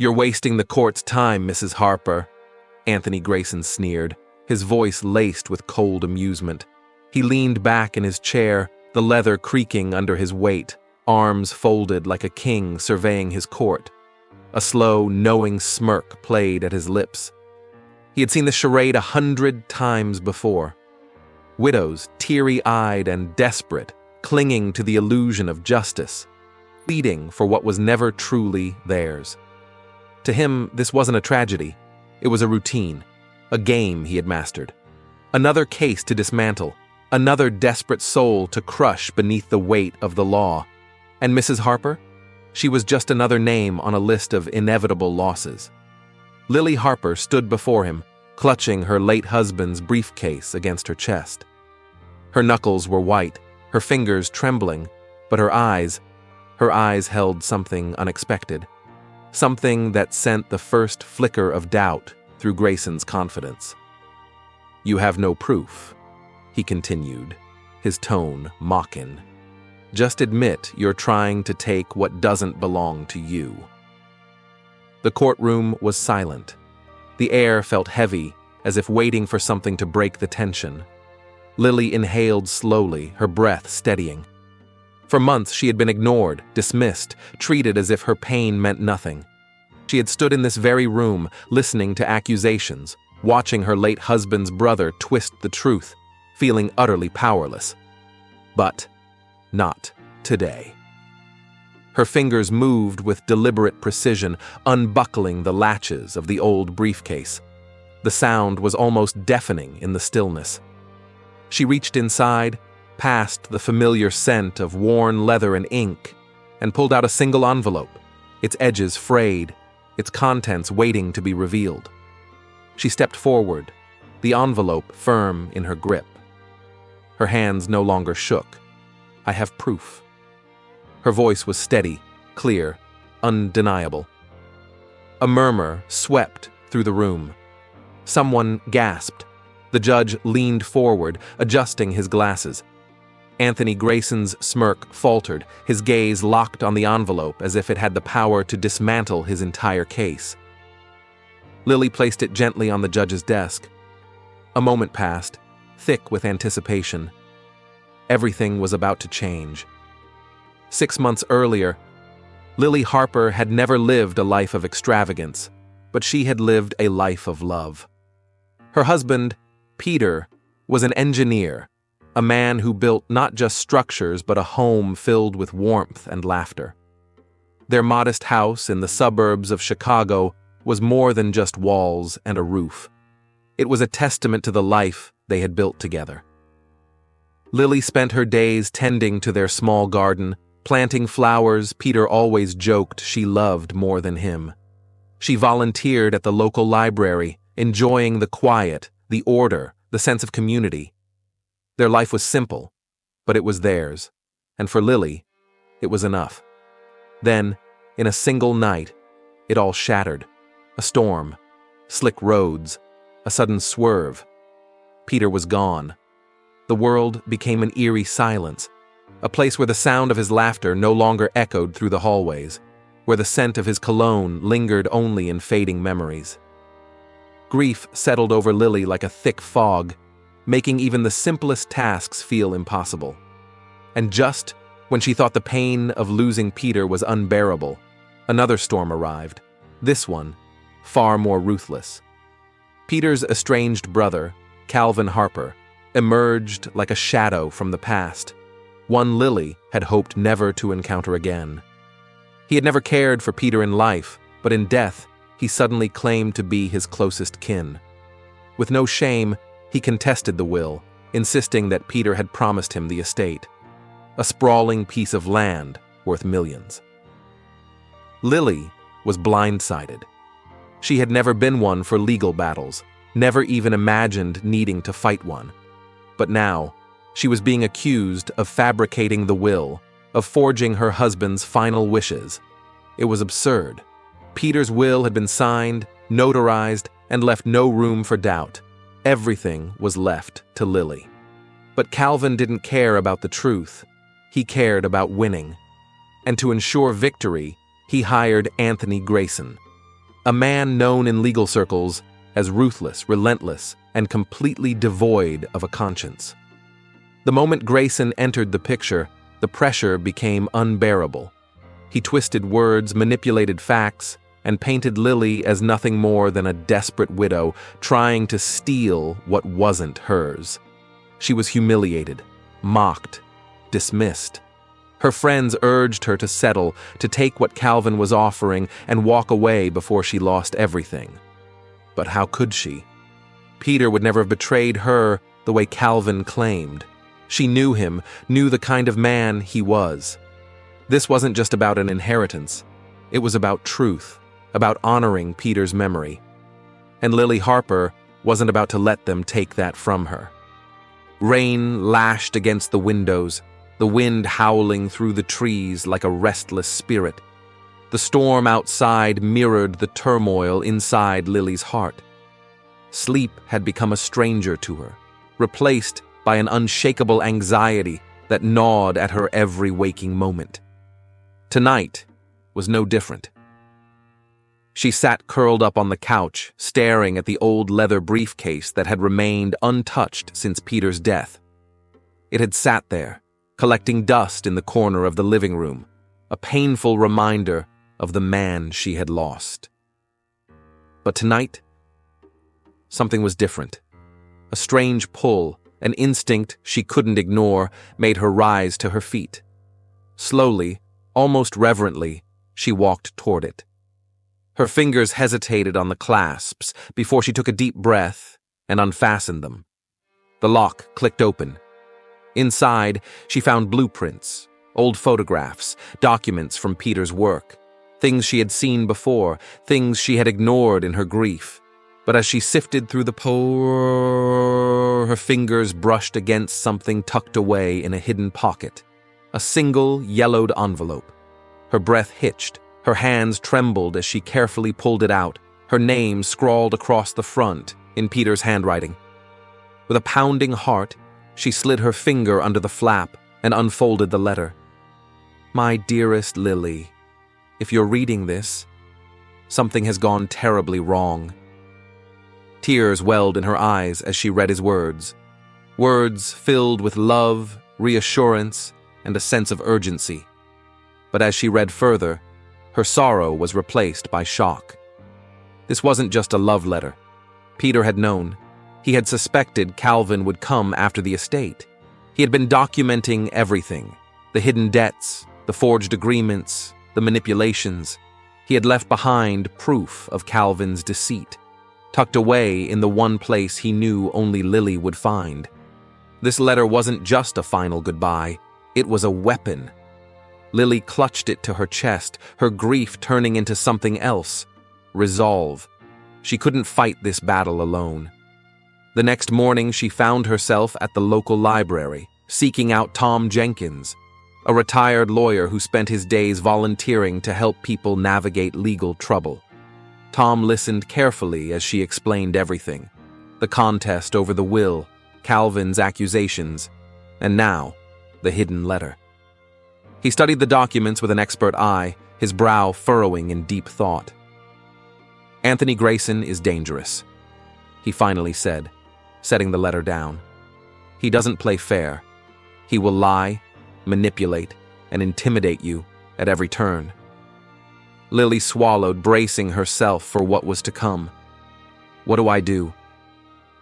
"You're wasting the court's time, Mrs. Harper," Anthony Grayson sneered, his voice laced with cold amusement. He leaned back in his chair, the leather creaking under his weight, arms folded like a king surveying his court. A slow, knowing smirk played at his lips. He had seen the charade 100 times before. Widows, teary-eyed and desperate, clinging to the illusion of justice, pleading for what was never truly theirs. To him, this wasn't a tragedy. It was a routine, a game he had mastered. Another case to dismantle, another desperate soul to crush beneath the weight of the law. And Mrs. Harper? She was just another name on a list of inevitable losses. Lily Harper stood before him, clutching her late husband's briefcase against her chest. Her knuckles were white, her fingers trembling, but her eyes held something unexpected. Something that sent the first flicker of doubt through Grayson's confidence. "You have no proof," he continued, his tone mocking. "Just admit you're trying to take what doesn't belong to you." The courtroom was silent. The air felt heavy, as if waiting for something to break the tension. Lily inhaled slowly, her breath steadying. For months she had been ignored, dismissed, treated as if her pain meant nothing. She had stood in this very room, listening to accusations, watching her late husband's brother twist the truth, feeling utterly powerless. But not today. Her fingers moved with deliberate precision, unbuckling the latches of the old briefcase. The sound was almost deafening in the stillness. She reached inside, past the familiar scent of worn leather and ink, and pulled out a single envelope, its edges frayed, its contents waiting to be revealed. She stepped forward, the envelope firm in her grip. Her hands no longer shook. "I have proof." Her voice was steady, clear, undeniable. A murmur swept through the room. Someone gasped. The judge leaned forward, adjusting his glasses. Anthony Grayson's smirk faltered, his gaze locked on the envelope as if it had the power to dismantle his entire case. Lily placed it gently on the judge's desk. A moment passed, thick with anticipation. Everything was about to change. 6 months earlier, Lily Harper had never lived a life of extravagance, but she had lived a life of love. Her husband, Peter, was an engineer, a man who built not just structures but a home filled with warmth and laughter. Their modest house in the suburbs of Chicago was more than just walls and a roof. It was a testament to the life they had built together. Lily spent her days tending to their small garden, planting flowers Peter always joked she loved more than him. She volunteered at the local library, enjoying the quiet, the order, the sense of community. Their life was simple, but it was theirs, and for Lily, it was enough. Then, in a single night, it all shattered. A storm, slick roads, a sudden swerve. Peter was gone. The world became an eerie silence, a place where the sound of his laughter no longer echoed through the hallways, where the scent of his cologne lingered only in fading memories. Grief settled over Lily like a thick fog, making even the simplest tasks feel impossible. And just when she thought the pain of losing Peter was unbearable, another storm arrived, this one far more ruthless. Peter's estranged brother, Calvin Harper, emerged like a shadow from the past, one Lily had hoped never to encounter again. He had never cared for Peter in life, but in death, he suddenly claimed to be his closest kin. With no shame, he contested the will, insisting that Peter had promised him the estate, a sprawling piece of land worth millions. Lily was blindsided. She had never been one for legal battles, never even imagined needing to fight one. But now, she was being accused of fabricating the will, of forging her husband's final wishes. It was absurd. Peter's will had been signed, notarized, and left no room for doubt. Everything was left to Lily. But Calvin didn't care about the truth. He cared about winning. And to ensure victory, he hired Anthony Grayson, A man known in legal circles as ruthless, relentless, and completely devoid of a conscience. The moment Grayson entered the picture, the pressure became unbearable. He twisted words, manipulated facts, and painted Lily as nothing more than a desperate widow trying to steal what wasn't hers. She was humiliated, mocked, dismissed. Her friends urged her to settle, to take what Calvin was offering and walk away before she lost everything. But how could she? Peter would never have betrayed her the way Calvin claimed. She knew him, knew the kind of man he was. This wasn't just about an inheritance. It was about truth, about honoring Peter's memory. And Lily Harper wasn't about to let them take that from her. Rain lashed against the windows, the wind howling through the trees like a restless spirit. The storm outside mirrored the turmoil inside Lily's heart. Sleep had become a stranger to her, replaced by an unshakable anxiety that gnawed at her every waking moment. Tonight was no different. She sat curled up on the couch, staring at the old leather briefcase that had remained untouched since Peter's death. It had sat there, collecting dust in the corner of the living room, a painful reminder of the man she had lost. But tonight, something was different. A strange pull, an instinct she couldn't ignore, made her rise to her feet. Slowly, almost reverently, she walked toward it. Her fingers hesitated on the clasps before she took a deep breath and unfastened them. The lock clicked open. Inside, she found blueprints, old photographs, documents from Peter's work, things she had seen before, things she had ignored in her grief. But as she sifted through the her fingers brushed against something tucked away in a hidden pocket. A single yellowed envelope. Her breath hitched. Her hands trembled as she carefully pulled it out, her name scrawled across the front in Peter's handwriting. With a pounding heart, she slid her finger under the flap and unfolded the letter. My dearest Lily, if you're reading this, something has gone terribly wrong. Tears welled in her eyes as she read his words. Words filled with love, reassurance, and a sense of urgency. But as she read further, her sorrow was replaced by shock. This wasn't just a love letter. Peter had known. He had suspected Calvin would come after the estate. He had been documenting everything, the hidden debts, the forged agreements, the manipulations. He had left behind proof of Calvin's deceit, tucked away in the one place he knew only Lily would find. This letter wasn't just a final goodbye. It was a weapon. Lily clutched it to her chest, her grief turning into something else. Resolve. She couldn't fight this battle alone. The next morning, she found herself at the local library, seeking out Tom Jenkins, a retired lawyer who spent his days volunteering to help people navigate legal trouble. Tom listened carefully as she explained everything. The contest over the will, Calvin's accusations, and now, the hidden letter. He studied the documents with an expert eye, his brow furrowing in deep thought. Anthony Grayson is dangerous, he finally said, setting the letter down. He doesn't play fair. He will lie, manipulate, and intimidate you at every turn. Lily swallowed, bracing herself for what was to come. What do I do?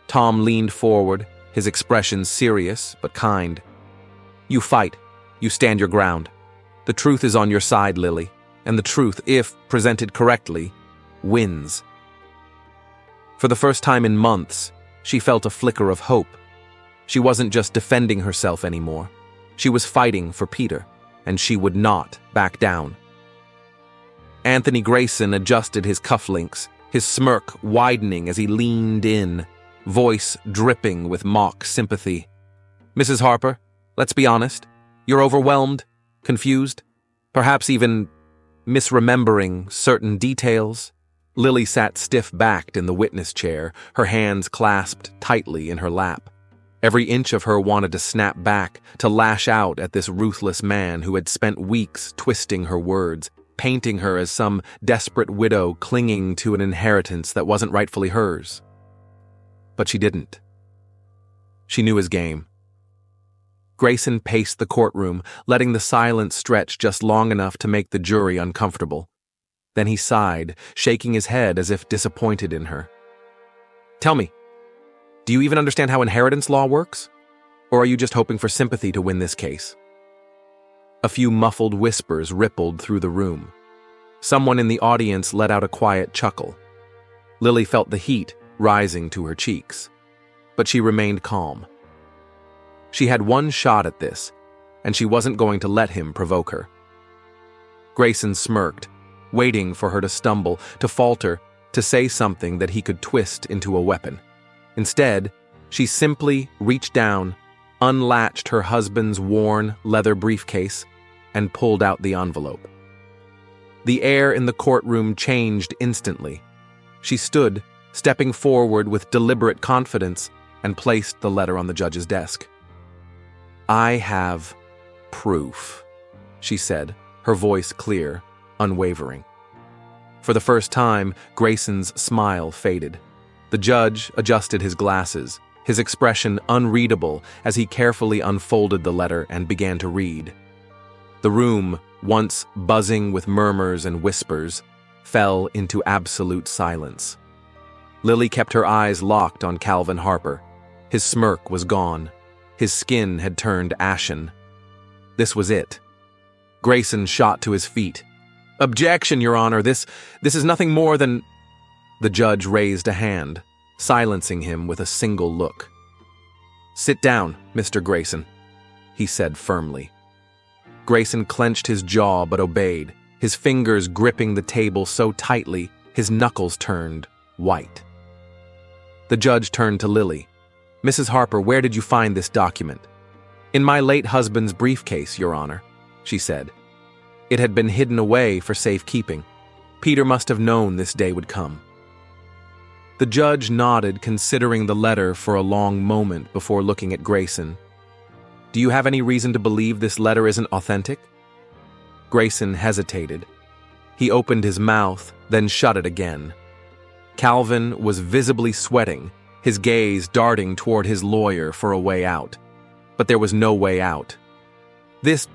Tom leaned forward, his expression serious but kind. You fight. You stand your ground. The truth is on your side, Lily, and the truth, if presented correctly, wins. For the first time in months, she felt a flicker of hope. She wasn't just defending herself anymore. She was fighting for Peter, and she would not back down. Anthony Grayson adjusted his cufflinks, his smirk widening as he leaned in, voice dripping with mock sympathy. Mrs. Harper, let's be honest. You're overwhelmed, confused, perhaps even misremembering certain details. Lily sat stiff-backed in the witness chair, her hands clasped tightly in her lap. Every inch of her wanted to snap back, to lash out at this ruthless man who had spent weeks twisting her words, painting her as some desperate widow clinging to an inheritance that wasn't rightfully hers. But she didn't. She knew his game. Grayson paced the courtroom, letting the silence stretch just long enough to make the jury uncomfortable. Then he sighed, shaking his head as if disappointed in her. "Tell me, do you even understand how inheritance law works? Or are you just hoping for sympathy to win this case?" A few muffled whispers rippled through the room. Someone in the audience let out a quiet chuckle. Lily felt the heat rising to her cheeks, but she remained calm. She had one shot at this, and she wasn't going to let him provoke her. Grayson smirked, waiting for her to stumble, to falter, to say something that he could twist into a weapon. Instead, she simply reached down, unlatched her husband's worn leather briefcase, and pulled out the envelope. The air in the courtroom changed instantly. She stood, stepping forward with deliberate confidence, and placed the letter on the judge's desk. "I have proof," she said, her voice clear, unwavering. For the first time, Grayson's smile faded. The judge adjusted his glasses, his expression unreadable as he carefully unfolded the letter and began to read. The room, once buzzing with murmurs and whispers, fell into absolute silence. Lily kept her eyes locked on Calvin Harper. His smirk was gone. His skin had turned ashen. This was it. Grayson shot to his feet. "Objection, Your Honor, this is nothing more than—" The judge raised a hand, silencing him with a single look. "Sit down, Mr. Grayson," he said firmly. Grayson clenched his jaw but obeyed, his fingers gripping the table so tightly his knuckles turned white. The judge turned to Lily. "Mrs. Harper, where did you find this document?" "In my late husband's briefcase, Your Honor," she said. It had been hidden away for safekeeping. Peter must have known this day would come. The judge nodded, considering the letter for a long moment before looking at Grayson. "Do you have any reason to believe this letter isn't authentic?" Grayson hesitated. He opened his mouth, then shut it again. Calvin was visibly sweating, his gaze darting toward his lawyer for a way out. But there was no way out. This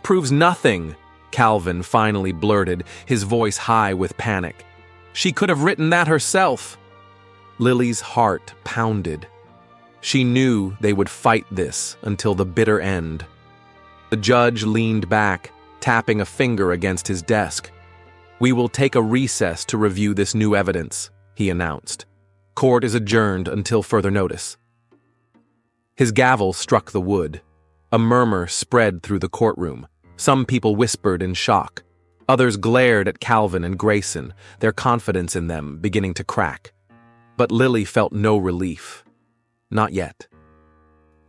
proves nothing," Calvin finally blurted, his voice high with panic. "She could have written that herself." Lily's heart pounded. She knew they would fight this until the bitter end. The judge leaned back, tapping a finger against his desk. "We will take a recess to review this new evidence," he announced. "Court is adjourned until further notice." His gavel struck the wood. A murmur spread through the courtroom. Some people whispered in shock. Others glared at Calvin and Grayson, their confidence in them beginning to crack. But Lily felt no relief. Not yet.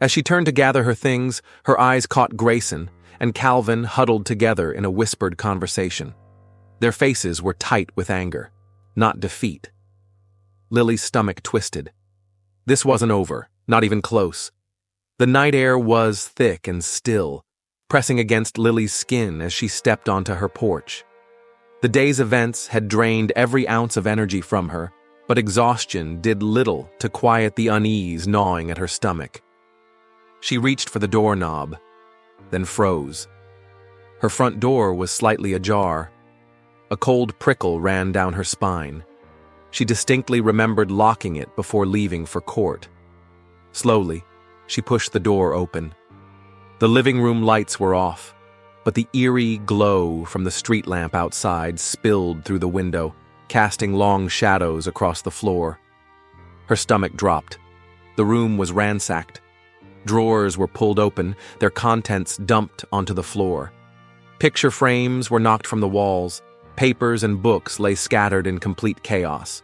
As she turned to gather her things, her eyes caught Grayson and Calvin huddled together in a whispered conversation. Their faces were tight with anger, not defeat. Lily's stomach twisted. This wasn't over, not even close. The night air was thick and still, pressing against Lily's skin as she stepped onto her porch. The day's events had drained every ounce of energy from her, but exhaustion did little to quiet the unease gnawing at her stomach. She reached for the doorknob, then froze. Her front door was slightly ajar. A cold prickle ran down her spine. She distinctly remembered locking it before leaving for court. Slowly, she pushed the door open. The living room lights were off, but the eerie glow from the street lamp outside spilled through the window, casting long shadows across the floor. Her stomach dropped. The room was ransacked. Drawers were pulled open, their contents dumped onto the floor. Picture frames were knocked from the walls. Papers and books lay scattered in complete chaos.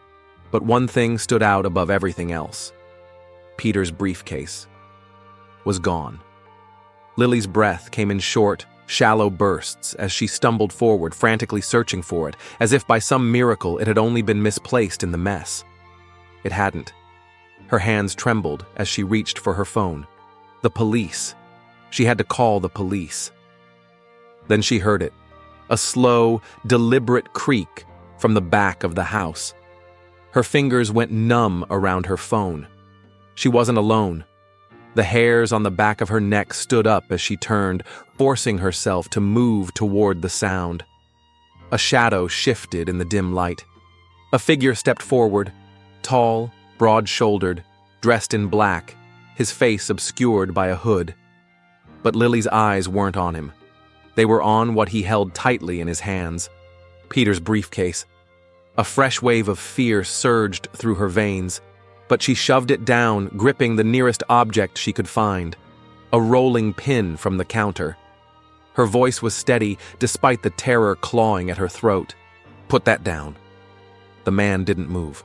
But one thing stood out above everything else. Peter's briefcase was gone. Lily's breath came in short, shallow bursts as she stumbled forward, frantically searching for it, as if by some miracle it had only been misplaced in the mess. It hadn't. Her hands trembled as she reached for her phone. The police. She had to call the police. Then she heard it. a slow, deliberate creak from the back of the house. Her fingers went numb around her phone. She wasn't alone. The hairs on the back of her neck stood up as she turned, forcing herself to move toward the sound. A shadow shifted in the dim light. A figure stepped forward, tall, broad-shouldered, dressed in black, his face obscured by a hood. But Lily's eyes weren't on him. They were on what he held tightly in his hands, Peter's briefcase. A fresh wave of fear surged through her veins, but she shoved it down, gripping the nearest object she could find, a rolling pin from the counter. Her voice was steady despite the terror clawing at her throat. "Put that down." The man didn't move.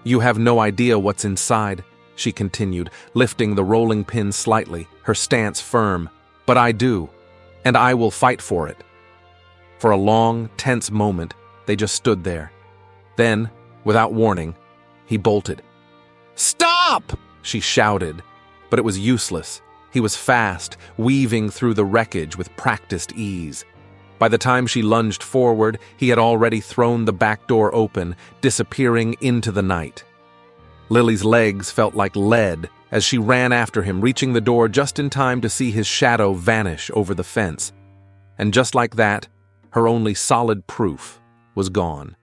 "You have no idea what's inside," she continued, lifting the rolling pin slightly, her stance firm. "But I do, and I will fight for it." For a long, tense moment, they just stood there. Then, without warning, he bolted. "Stop!" she shouted, but it was useless. He was fast, weaving through the wreckage with practiced ease. By the time she lunged forward, he had already thrown the back door open, disappearing into the night. Lily's legs felt like lead as she ran after him, reaching the door just in time to see his shadow vanish over the fence. And just like that, her only solid proof was gone.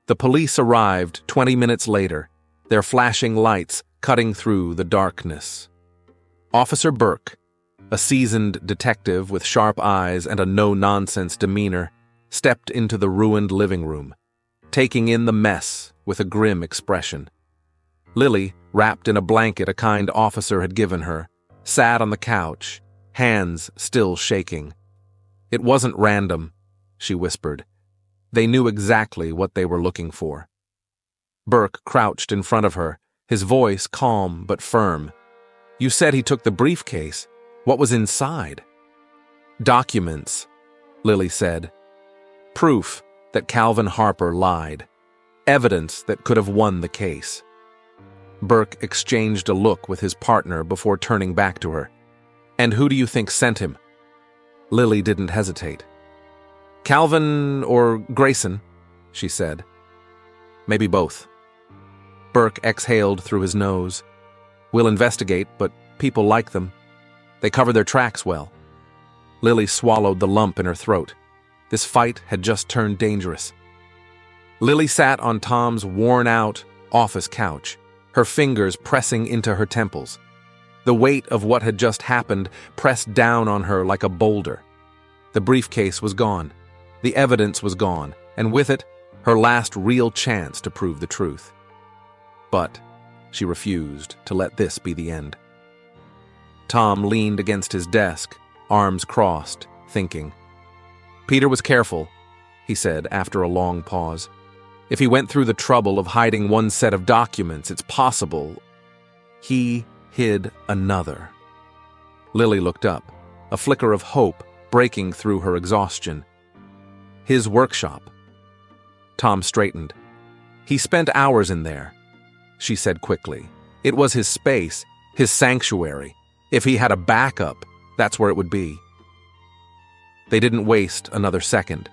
The police arrived 20 minutes later, their flashing lights cutting through the darkness. Officer Burke, a seasoned detective with sharp eyes and a no-nonsense demeanor, stepped into the ruined living room, taking in the mess with a grim expression. Lily, wrapped in a blanket a kind officer had given her, sat on the couch, hands still shaking. "It wasn't random," she whispered. "They knew exactly what they were looking for." Burke crouched in front of her, his voice calm but firm. "You said he took the briefcase. What was inside?" "Documents," Lily said. "Proof that Calvin Harper lied. Evidence that could have won the case." Burke exchanged a look with his partner before turning back to her. "And who do you think sent him?" Lily didn't hesitate. "Calvin or Grayson," she said. "Maybe both." Burke exhaled through his nose. "We'll investigate, but people like them. They cover their tracks well." Lily swallowed the lump in her throat. This fight had just turned dangerous. Lily sat on Tom's worn-out office couch, her fingers pressing into her temples. The weight of what had just happened pressed down on her like a boulder. The briefcase was gone. The evidence was gone, and with it, her last real chance to prove the truth. But she refused to let this be the end. Tom leaned against his desk, arms crossed, thinking. "Peter was careful," he said after a long pause. "If he went through the trouble of hiding one set of documents, it's possible he hid another." Lily looked up, a flicker of hope breaking through her exhaustion. "His workshop." Tom straightened. "He spent hours in there," she said quickly. "It was his space, his sanctuary. If he had a backup, that's where it would be." They didn't waste another second.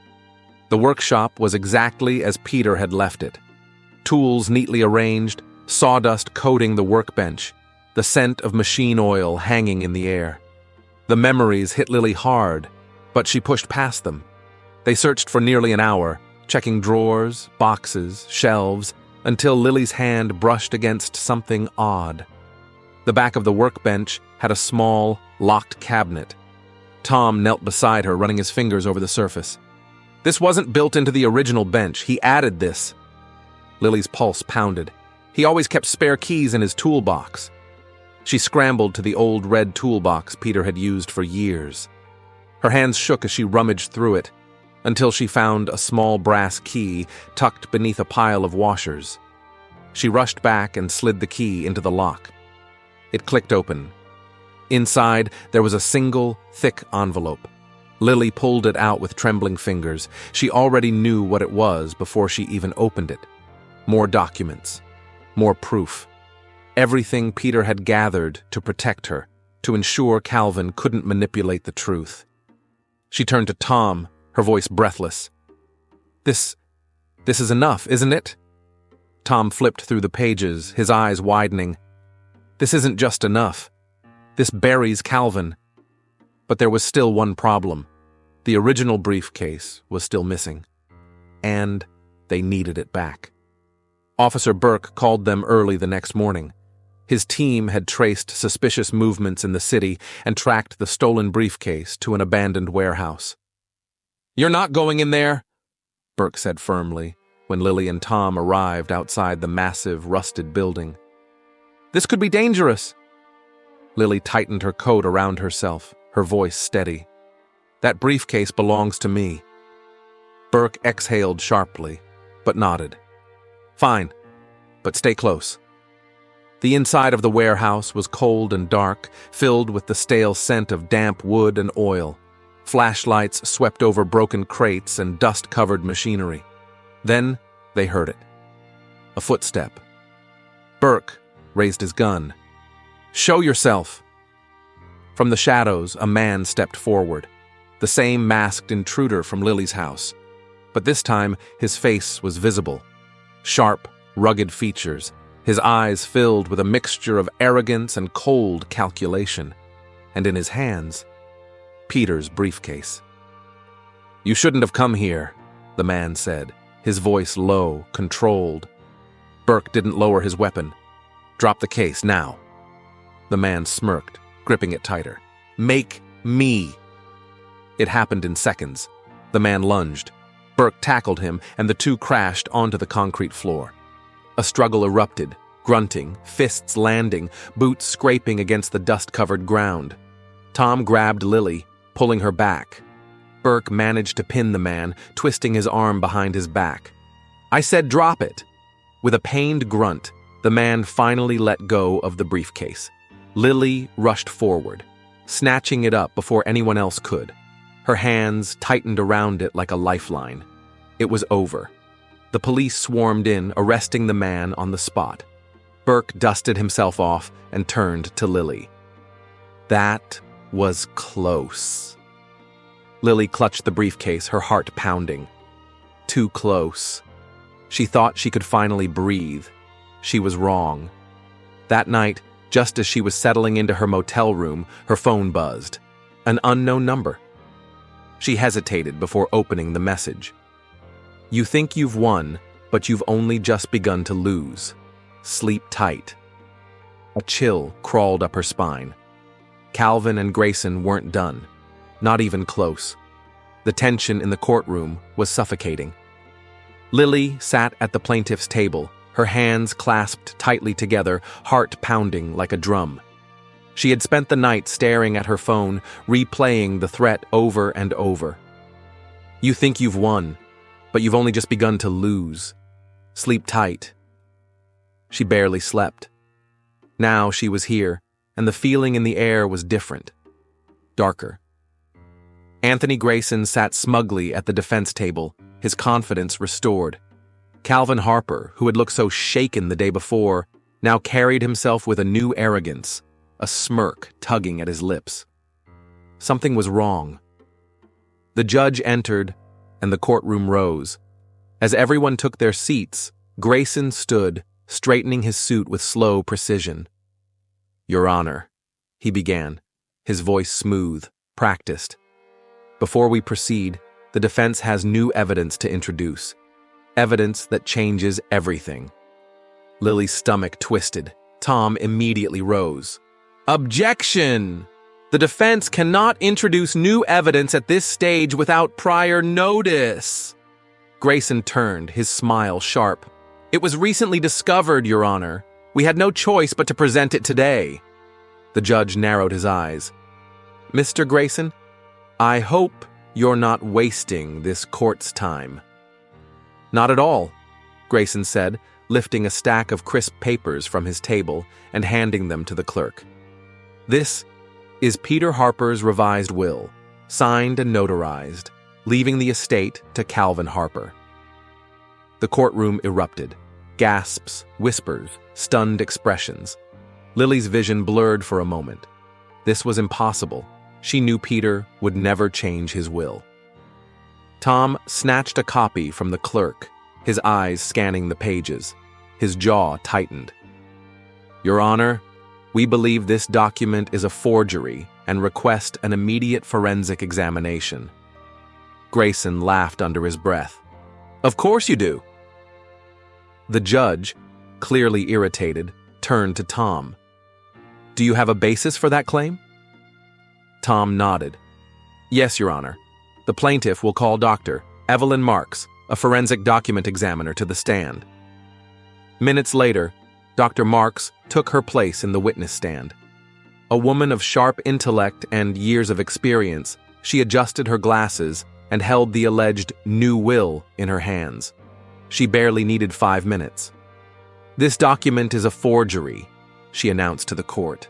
The workshop was exactly as Peter had left it. Tools neatly arranged, sawdust coating the workbench, the scent of machine oil hanging in the air. The memories hit Lily hard, but she pushed past them. They searched for nearly an hour, checking drawers, boxes, shelves, until Lily's hand brushed against something odd. The back of the workbench had a small, locked cabinet. Tom knelt beside her, running his fingers over the surface. "This wasn't built into the original bench. He added this." Lily's pulse pounded. "He always kept spare keys in his toolbox." She scrambled to the old red toolbox Peter had used for years. Her hands shook as she rummaged through it, until she found a small brass key tucked beneath a pile of washers. She rushed back and slid the key into the lock. It clicked open. Inside, there was a single, thick envelope. Lily pulled it out with trembling fingers. She already knew what it was before she even opened it. More documents. More proof. Everything Peter had gathered to protect her, to ensure Calvin couldn't manipulate the truth. She turned to Tom, her voice breathless. This is enough, isn't it? Tom flipped through the pages, his eyes widening. This isn't just enough. This buries Calvin. But there was still one problem. The original briefcase was still missing. And they needed it back. Officer Burke called them early the next morning. His team had traced suspicious movements in the city and tracked the stolen briefcase to an abandoned warehouse. "You're not going in there," Burke said firmly when Lily and Tom arrived outside the massive, rusted building. "This could be dangerous." Lily tightened her coat around herself, her voice steady. "That briefcase belongs to me." Burke exhaled sharply, but nodded. "Fine, but stay close." The inside of the warehouse was cold and dark, filled with the stale scent of damp wood and oil. Flashlights swept over broken crates and dust-covered machinery. Then they heard it. A footstep. Burke raised his gun. "Show yourself!" From the shadows, a man stepped forward, the same masked intruder from Lily's house. But this time, his face was visible. Sharp, rugged features, his eyes filled with a mixture of arrogance and cold calculation. And in his hands, Peter's briefcase. "You shouldn't have come here," the man said, his voice low, controlled. Burke didn't lower his weapon. "Drop the case, now." The man smirked, gripping it tighter. "Make me." It happened in seconds. The man lunged. Burke tackled him, and the two crashed onto the concrete floor. A struggle erupted, grunting, fists landing, boots scraping against the dust-covered ground. Tom grabbed Lily, pulling her back. Burke managed to pin the man, twisting his arm behind his back. "I said drop it." With a pained grunt, the man finally let go of the briefcase. Lily rushed forward, snatching it up before anyone else could. Her hands tightened around it like a lifeline. It was over. The police swarmed in, arresting the man on the spot. Burke dusted himself off and turned to Lily. That was close. Lily clutched the briefcase, her heart pounding. Too close. She thought she could finally breathe. She was wrong. That night, just as she was settling into her motel room, her phone buzzed. An unknown number. She hesitated before opening the message. "You think you've won, but you've only just begun to lose. Sleep tight." A chill crawled up her spine. Calvin and Grayson weren't done. Not even close. The tension in the courtroom was suffocating. Lily sat at the plaintiff's table, her hands clasped tightly together, heart pounding like a drum. She had spent the night staring at her phone, replaying the threat over and over. "You think you've won, but you've only just begun to lose. Sleep tight." She barely slept. Now she was here, and the feeling in the air was different. Darker. Anthony Grayson sat smugly at the defense table, his confidence restored. Calvin Harper, who had looked so shaken the day before, now carried himself with a new arrogance, a smirk tugging at his lips. Something was wrong. The judge entered, and the courtroom rose. As everyone took their seats, Grayson stood, straightening his suit with slow precision. "Your Honor," he began, his voice smooth, practiced. "Before we proceed, the defense has new evidence to introduce. Evidence that changes everything." Lily's stomach twisted. Tom immediately rose. "Objection! The defense cannot introduce new evidence at this stage without prior notice." Grayson turned, his smile sharp. "It was recently discovered, Your Honor. We had no choice but to present it today." The judge narrowed his eyes. "Mr. Grayson, I hope you're not wasting this court's time." "Not at all," Grayson said, lifting a stack of crisp papers from his table and handing them to the clerk. "This is Peter Harper's revised will, signed and notarized, leaving the estate to Calvin Harper." The courtroom erupted. Gasps, whispers, stunned expressions. Lily's vision blurred for a moment. This was impossible. She knew Peter would never change his will. Tom snatched a copy from the clerk, his eyes scanning the pages. His jaw tightened. "Your Honor, we believe this document is a forgery and request an immediate forensic examination." Grayson laughed under his breath. "Of course you do." The judge, clearly irritated, turned to Tom. "Do you have a basis for that claim?" Tom nodded. "Yes, Your Honor. The plaintiff will call Dr. Evelyn Marks, a forensic document examiner, to the stand." Minutes later, Dr. Marks took her place in the witness stand. A woman of sharp intellect and years of experience, she adjusted her glasses and held the alleged new will in her hands. She barely needed 5 minutes. "This document is a forgery," she announced to the court.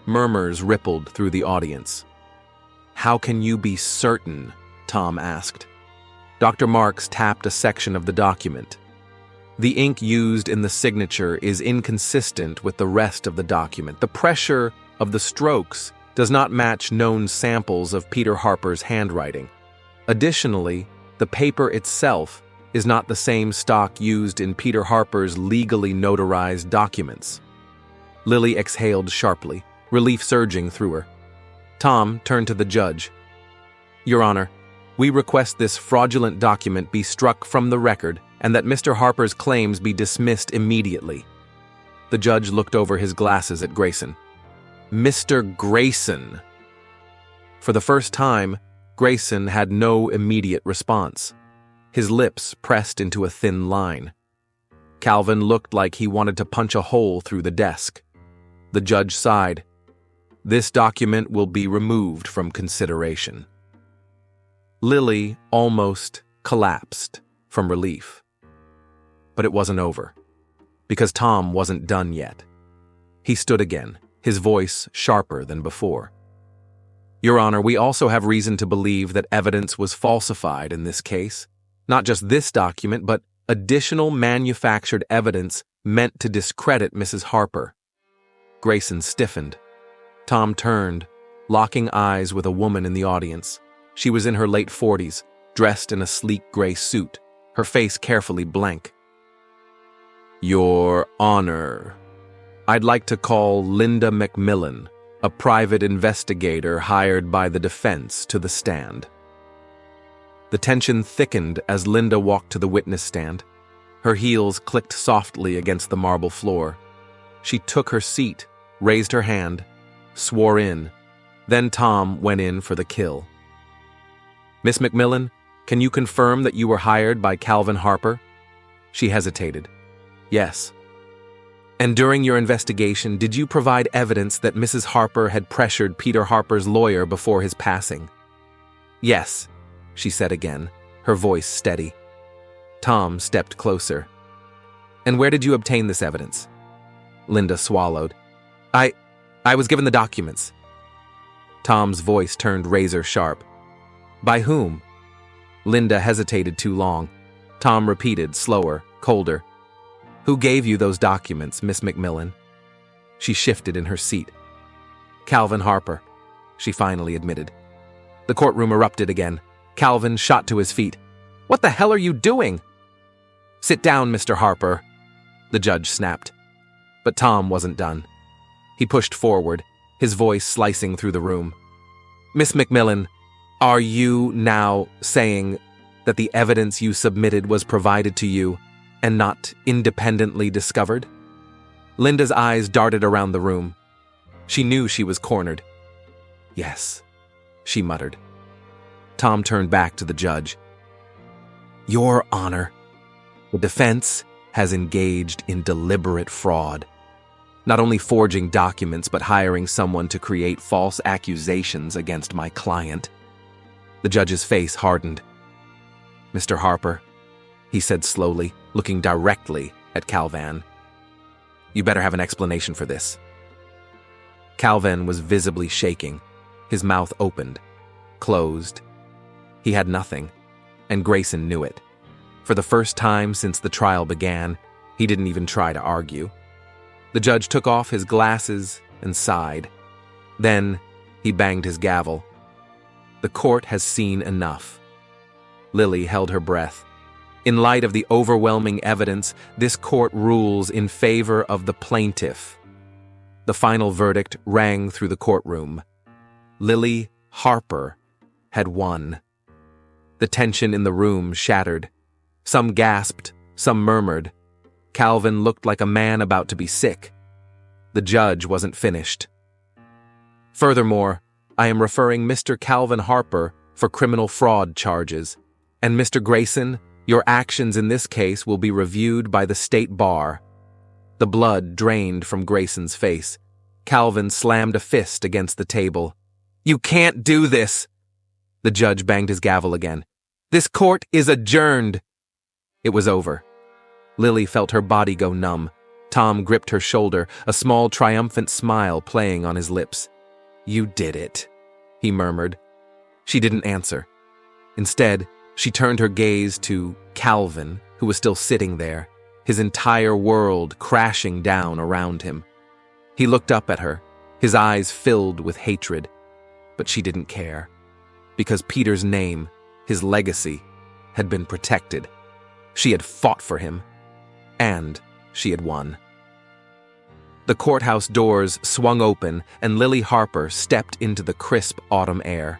Murmurs rippled through the audience. "How can you be certain?" Tom asked. Dr. Marks tapped a section of the document. "The ink used in the signature is inconsistent with the rest of the document. The pressure of the strokes does not match known samples of Peter Harper's handwriting. Additionally, the paper itself is not the same stock used in Peter Harper's legally notarized documents." Lily exhaled sharply, relief surging through her. Tom turned to the judge. "Your Honor, we request this fraudulent document be struck from the record and that Mr. Harper's claims be dismissed immediately." The judge looked over his glasses at Grayson. "Mr. Grayson." For the first time, Grayson had no immediate response. His lips pressed into a thin line. Calvin looked like he wanted to punch a hole through the desk. The judge sighed. "This document will be removed from consideration." Lily almost collapsed from relief. But it wasn't over, because Tom wasn't done yet. He stood again, his voice sharper than before. "Your Honor, we also have reason to believe that evidence was falsified in this case. Not just this document, but additional manufactured evidence meant to discredit Mrs. Harper." Grayson stiffened. Tom turned, locking eyes with a woman in the audience. She was in her late 40s, dressed in a sleek gray suit, her face carefully blank. "Your Honor, I'd like to call Linda McMillan, a private investigator hired by the defense, to the stand." The tension thickened as Linda walked to the witness stand. Her heels clicked softly against the marble floor. She took her seat, raised her hand, swore in. Then Tom went in for the kill. "Miss McMillan, can you confirm that you were hired by Calvin Harper?" She hesitated. "Yes." "And during your investigation, did you provide evidence that Mrs. Harper had pressured Peter Harper's lawyer before his passing?" "Yes," she said again, her voice steady. Tom stepped closer. "And where did you obtain this evidence?" Linda swallowed. I was given the documents." Tom's voice turned razor sharp. "By whom?" Linda hesitated too long. Tom repeated, slower, colder. "Who gave you those documents, Miss McMillan?" She shifted in her seat. "Calvin Harper," she finally admitted. The courtroom erupted again. Calvin shot to his feet. "What the hell are you doing?" "Sit down, Mr. Harper," the judge snapped. But Tom wasn't done. He pushed forward, his voice slicing through the room. "Miss McMillan, are you now saying that the evidence you submitted was provided to you and not independently discovered?" Linda's eyes darted around the room. She knew she was cornered. "Yes," she muttered. Tom turned back to the judge. "Your Honor, the defense has engaged in deliberate fraud. Not only forging documents, but hiring someone to create false accusations against my client." The judge's face hardened. "Mr. Harper," he said slowly, looking directly at Calvin, "you better have an explanation for this." Calvin was visibly shaking. His mouth opened, closed. He had nothing, and Grayson knew it. For the first time since the trial began, he didn't even try to argue. The judge took off his glasses and sighed. Then he banged his gavel. "The court has seen enough. Lily held her breath. In light of the overwhelming evidence, this court rules in favor of the plaintiff. The final verdict rang through the courtroom. Lily Harper had won. The tension in the room shattered. Some gasped, some murmured. Calvin looked like a man about to be sick. The judge wasn't finished. Furthermore, I am referring Mr. Calvin Harper for criminal fraud charges, and Mr. Grayson, your actions in this case will be reviewed by the state bar. The blood drained from Grayson's face. Calvin slammed a fist against the table. You can't do this! The judge banged his gavel again. This court is adjourned! It was over. Lily felt her body go numb. Tom gripped her shoulder, a small triumphant smile playing on his lips. You did it, he murmured. She didn't answer. Instead, she turned her gaze to Calvin, who was still sitting there, his entire world crashing down around him. He looked up at her, his eyes filled with hatred. But she didn't care, because Peter's name, his legacy, had been protected. She had fought for him, and she had won. The courthouse doors swung open, and Lily Harper stepped into the crisp autumn air.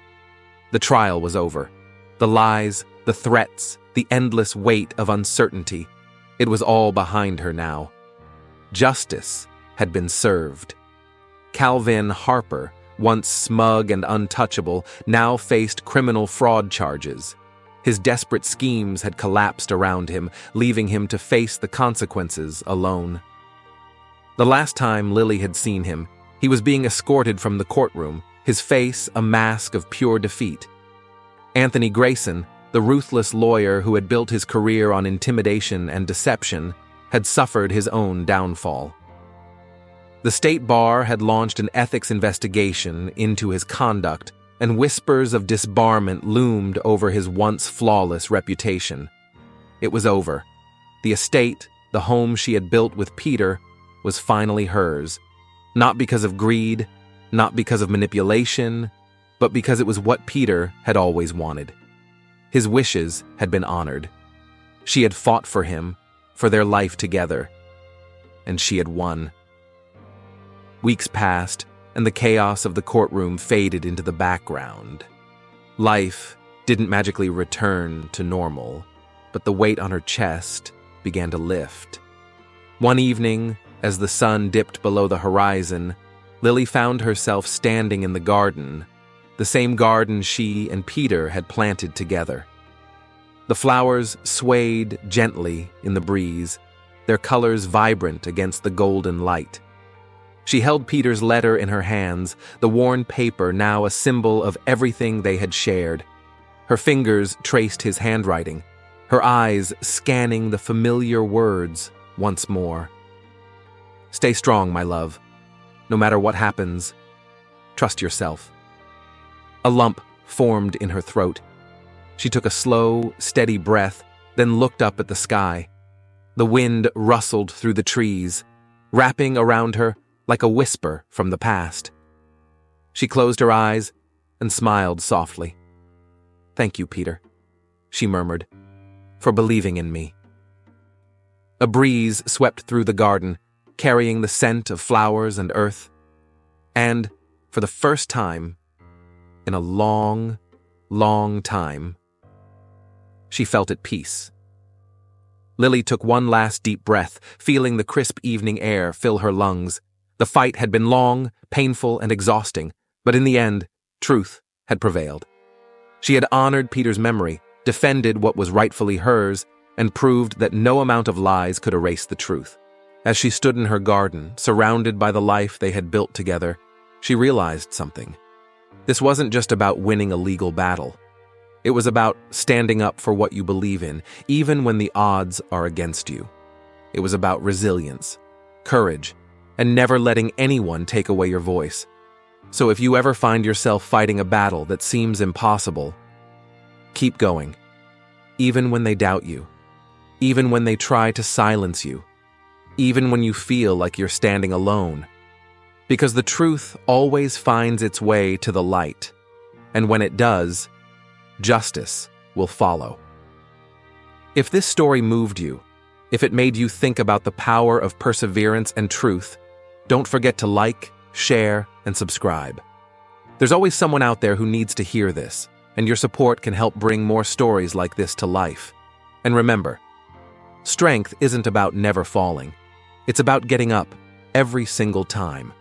The trial was over. The lies, the threats, the endless weight of uncertainty, it was all behind her now. Justice had been served. Calvin Harper, once smug and untouchable, now faced criminal fraud charges. His desperate schemes had collapsed around him, leaving him to face the consequences alone. The last time Lily had seen him, he was being escorted from the courtroom, his face a mask of pure defeat. Anthony Grayson, the ruthless lawyer who had built his career on intimidation and deception, had suffered his own downfall. The state bar had launched an ethics investigation into his conduct, and whispers of disbarment loomed over his once flawless reputation. It was over. The estate, the home she had built with Peter, was finally hers, not because of greed, not because of manipulation, but because it was what Peter had always wanted. His wishes had been honored. She had fought for him, for their life together, and she had won. Weeks passed, and the chaos of the courtroom faded into the background. Life didn't magically return to normal, but the weight on her chest began to lift. One evening, as the sun dipped below the horizon, Lily found herself standing in the garden, the same garden she and Peter had planted together. The flowers swayed gently in the breeze, their colors vibrant against the golden light. She held Peter's letter in her hands, the worn paper now a symbol of everything they had shared. Her fingers traced his handwriting, her eyes scanning the familiar words once more. Stay strong, my love. No matter what happens, trust yourself. A lump formed in her throat. She took a slow, steady breath, then looked up at the sky. The wind rustled through the trees, wrapping around her like a whisper from the past. She closed her eyes and smiled softly. Thank you, Peter, she murmured, for believing in me. A breeze swept through the garden, carrying the scent of flowers and earth. And, for the first time, in a long, long time, she felt at peace. Lily took one last deep breath, feeling the crisp evening air fill her lungs. The fight had been long, painful, and exhausting, but in the end, truth had prevailed. She had honored Peter's memory, defended what was rightfully hers, and proved that no amount of lies could erase the truth. As she stood in her garden, surrounded by the life they had built together, she realized something. This wasn't just about winning a legal battle. It was about standing up for what you believe in, even when the odds are against you. It was about resilience, courage, and never letting anyone take away your voice. So if you ever find yourself fighting a battle that seems impossible, keep going. Even when they doubt you, even when they try to silence you, even when you feel like you're standing alone. Because the truth always finds its way to the light, and when it does, justice will follow. If this story moved you, if it made you think about the power of perseverance and truth, don't forget to like, share, and subscribe. There's always someone out there who needs to hear this, and your support can help bring more stories like this to life. And remember, strength isn't about never falling. It's about getting up every single time.